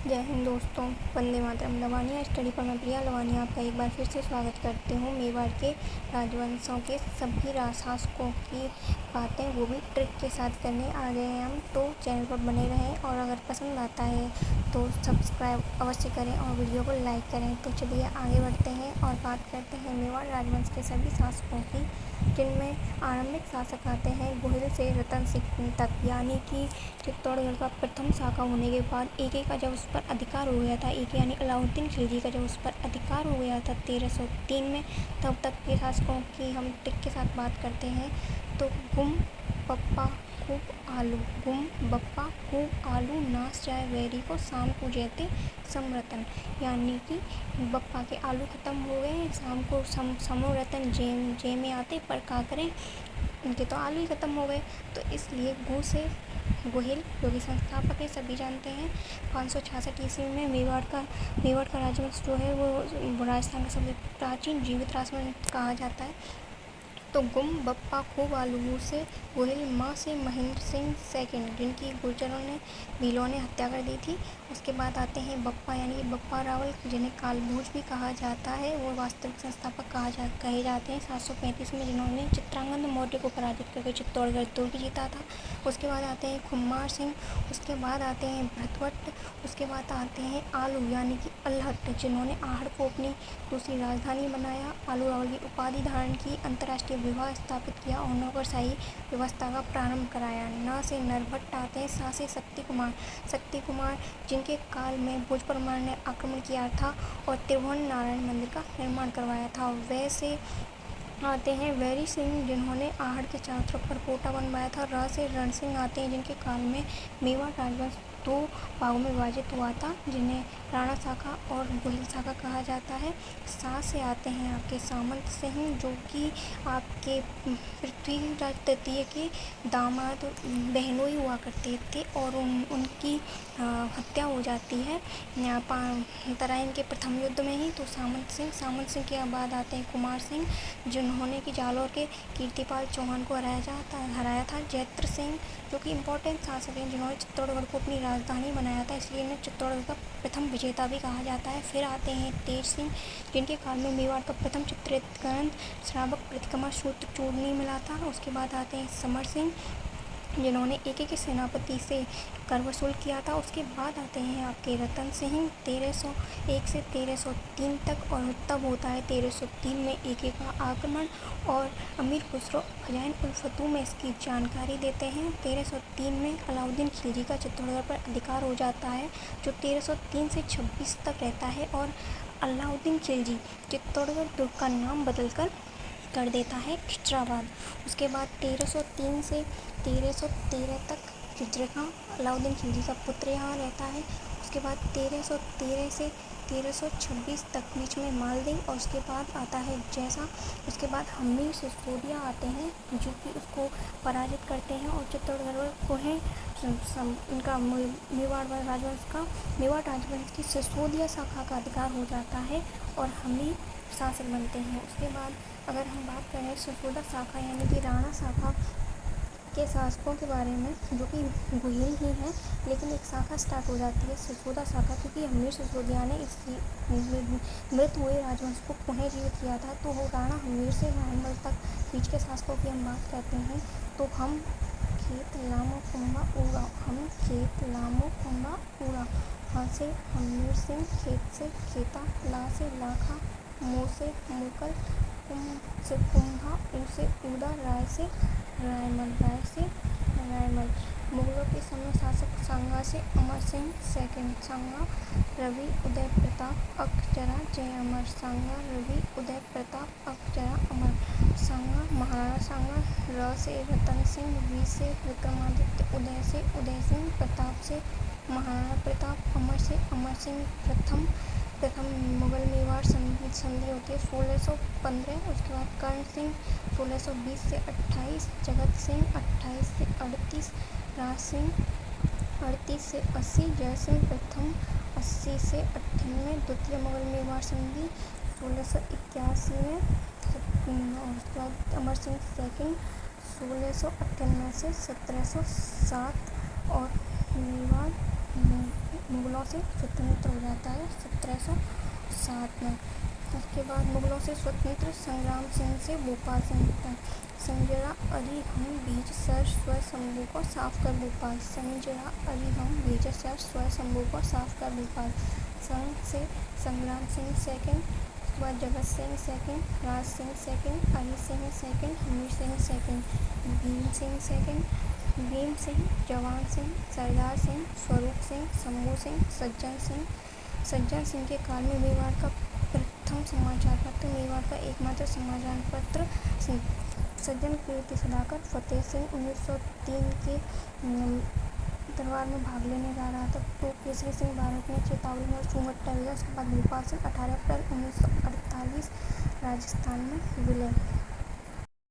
जय हिंद दोस्तों, वंदे मातरम। लवानिया स्टडी पर मैं प्रिया लवानिया आपका एक बार फिर से स्वागत करती हूँ। मेवाड़ के राजवंशों के सभी शासकों की बातें वो भी ट्रिक के साथ करने आ गए हैं हम, तो चैनल पर बने रहें और अगर पसंद आता है तो सब्सक्राइब अवश्य करें और वीडियो को लाइक करें। तो चलिए आगे बढ़ते हैं और बात करते हैं मेवाड़ राजवंश के सभी शासकों की, जिनमें आरंभिक शासक आते हैं गोहिल से रतन सिंह तक, यानी कि चित्तौड़गढ़ का प्रथम शाखा होने के बाद एक का जब उस पर अधिकार हो गया था, एक यानी अलाउद्दीन खिलजी का जब उस पर अधिकार हो गया था 1303 में, तब तक के शासकों की हम टिक के साथ बात करते हैं। तो गुम बप्पा खूब आलू, गुम बप्पा खूब आलू, नाश जाए वैरी को शाम को जैते समरतन, यानी कि बप्पा के आलू खत्म हो गए, शाम को समो रतन जे में आते, पर का करें, उनके तो आलू ही खत्म हो गए। तो इसलिए गु से गोहिल, जो कि संस्थापक है, सभी जानते हैं। 566 ईस्वी में मेवाड़ का राजवंश जो है वो राजस्थान का सबसे प्राचीन जीवित राजवंश कहा जाता है। तो गुम बप्पा खूब आलू से गोहिल, माँ से महेंद्र सिंह सेकंड, जिनकी गुर्जरों ने भीलों ने हत्या कर दी थी। उसके बाद आते हैं बप्पा, यानी कि बप्पा रावल, जिन्हें कालभोज भी कहा जाता है, वो वास्तविक संस्थापक कहे जाते हैं। 735 में जिन्होंने चित्रांगद मौर्य को पराजित करके चित्तौड़गढ़ दुर्ग जीता था। उसके बाद आते हैं खुम्मार सिंह, उसके बाद आते हैं भरतवट, उसके बाद आते हैं आलू यानी कि अल्हट, जिन्होंने आहड़ को अपनी दूसरी राजधानी बनाया, आलू रावल की उपाधि धारण की, अंतर्राष्ट्रीय विवाह स्थापित किया और नौकरशाही व्यवस्था का प्रारंभ कराया। न से नरभट्ट आते हैं, सा से शक्ति कुमार, जिनके काल में भोज परमार ने आक्रमण किया था और त्रिभुवन नारायण मंदिर का निर्माण करवाया था। वैसे आते हैं वैरी सिंह, जिन्होंने आहड़ के चारों तरफ परकोटा बनवाया था। र से रण सिंह आते हैं, जिनके काल में मेवाड़ राजवंश 2 भागों में विभाजित हुआ था, जिन्हें राणा शाखा और गोहिल शाखा कहा जाता है। सा से आते हैं आपके सामंत सिंह, जो कि आपके पृथ्वीराज तृतीय के दामाद बहनोई हुआ करते थे और उनकी हत्या हो जाती है तराइन के प्रथम युद्ध में ही। तो सामंत सिंह के बाद आते हैं कुमार सिंह, जिन्होंने कि जालौर के कीर्तिपाल चौहान को हराया था। जैत्र सिंह, जो कि इम्पोर्टेंट शासक हैं, जिन्होंने चित्तौड़गढ़ को अपनी राजधानी बनाया था, इसलिए इन्हें चित्तौड़गढ़ का प्रथम विजेता भी कहा जाता है। फिर आते हैं तेज सिंह, जिनके काल में मेवाड़ का प्रथम चित्रित ग्रंथ श्रावक प्रतिक्रमण सूत्र चूर्णी मिला था। उसके बाद आते हैं समर सिंह, जिन्होंने एक के सेनापति से कर वसूल किया था। उसके बाद आते हैं आपके रतन सिंह, 1301 से 1303 तक, और तब होता है 1303 में एक का आक्रमण, और अमीर खुसरो खजाइन उल फतू में इसकी जानकारी देते हैं। 1303 में अलाउद्दीन खिलजी का चित्तौड़गढ़ पर अधिकार हो जाता है, जो 1303 से 26 तक रहता है, और अलाउद्दीन खिलजी चित्तौड़गढ़ दुर्ग का नाम बदलकर कर देता है खिजराबाद। उसके बाद 1303 से 1313 तक खिजरखां, अलाउद्दीन खिलजी का पुत्र, यहाँ रहता है। उसके बाद 1313 से 1326 तक बीच में मालदीव, और उसके बाद आता है जैसा। उसके बाद हमीर सिसोदिया आते हैं, जो कि उसको पराजित करते हैं और चित्तौड़गढ़ को है इनका मेवाड़ राजवंश की सिसोदिया शाखा का अधिकार हो जाता है और हमीर शासक बनते हैं। उसके बाद अगर हम बात करें सिसोदा शाखा यानी कि राणा शाखा के शासकों के बारे में, जो कि गोहिल ही है, लेकिन एक शाखा स्टार्ट हो जाती है सिसोदा शाखा, क्योंकि हमीर सिसोदिया ने इस मृत हुए राजवंश को पुनः जीवित किया था। तो वो राणा हमीर से रायमल तक बीच के शासकों की हम बात करते हैं। तो हम खेत लामो कुंबा उड़ा, हाँ से हमीर सिंह, खेत से खेता, ला से लाखा, मो से मुकल, कुम से कुंभा, ऊ से उदा, राय से रायमल। मुगलों के समय शासक सांगा से अमर सिंह सेकंड, सांगा रवि उदय प्रताप अकजरा जय अमर, सांगा रवि उदय प्रताप अकजरा अमर, सांगा महाराणा सांगा। र से रतन सिंह, वी से विक्रमादित्य, उदय से उदय सिंह, प्रताप से महाराणा प्रताप, अमर से अमर सिंह प्रथम। मुगल मेवाड़ संधि होती है 1615। उसके बाद कर्ण सिंह 1620 से 28, जगत सिंह 28 से 38, राज सिंह 38 से 80, जय सिंह प्रथम 80 से 98, द्वितीय मुगल मेवाड़ संधि 1681 में, और उसके बाद अमर सिंह सेकंड 1698 से 1707, और मेवाड़ मुगलों से स्वतंत्र हो जाता है 1707 में। उसके बाद मुगलों से स्वतंत्र संग्राम सिंह से भोपाल संगठन। संजरा अली हम बीज सर स्वयंभू को साफ कर भोपाल। संजरा अली हम बीज सर स्वयंभू को साफ कर भोपाल। संघ से संग्राम सिंह सेकंड, उसके बाद Jagat Singh second, Raj Singh second, Ali Singh second, Hamir Singh second, Bhim Singh second, Bhim Singh, Jawan Singh, Sardar Singh, Swaroop Singh, Shambhu Singh, Sajjan Singh. Sajjan Singh के काल में मेवाड़ का प्रथम समाचार पत्र, मेवाड़ का एकमात्र समाचार पत्र सज्जन कीर्ति सुधाकर फतेह सिंह 1903 के दरबार में भाग लेने जा रहा था तो केसरी सिंह भारत में चेतावनी और चुंगट भेजा। उसके बाद भोपाल सिंह 18 अप्रैल 1948 राजस्थान में विलय।